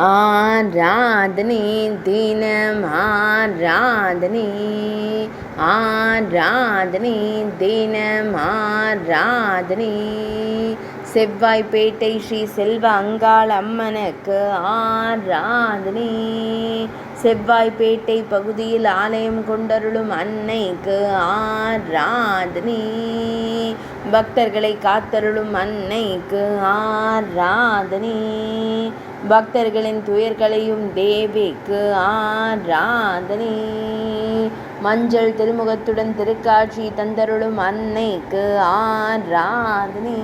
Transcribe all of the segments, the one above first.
ஆராதனை தினம் ஆராதனை ஆராதனை தினம் ஆராதனை செவ்வாய்ப்பேட்டை ஸ்ரீ செல்வ அங்காள் அம்மனுக்கு ஆராதனை செவ்வாய்ப்பேட்டை பகுதியில் ஆலயம் கொண்டருளும் அன்னைக்கு ஆராதனை பக்தர்களை காத்தருளும் அன்னைக்கு ஆராதனை பக்தர்களின் துயர்களையும் தேவிக்கு ஆராதனை மஞ்சள் திருமுகத்துடன் திருக்காட்சி தந்தருளும் அன்னைக்கு ஆராதனை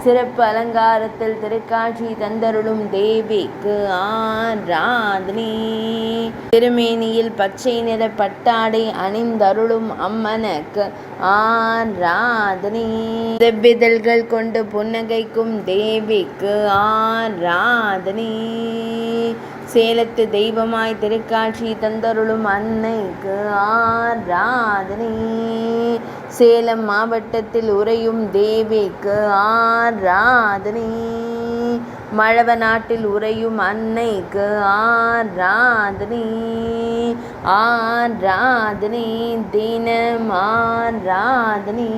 சிறப்பு அலங்காரத்தில் திருக்காட்சி தந்தருளும் தேவிக்கு ஆராதனை திருமேனியில் பச்சை நிற பட்டாடை அணிந்தருளும் அம்மனுக்கு ஆராதனை செவ்விதழ்கள் கொண்டு புன்னகைக்கும் தேவிக்கு ஆராதனை சேலத்து தெய்வமாய் திருக்காட்சி தந்தருளும் அன்னைக்கு ஆராதனை சேலம் மாவட்டத்தில் உறையும் தேவிக்கு ஆராதனை மழவ நாட்டில் உறையும் அன்னைக்கு ஆராதனை ஆராதனை தினம் ஆராதனை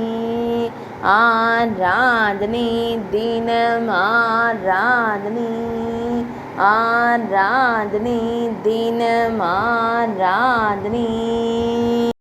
ஆராதனை தினம் ஆராதனை ஆராதனை தினம் ஆராதனை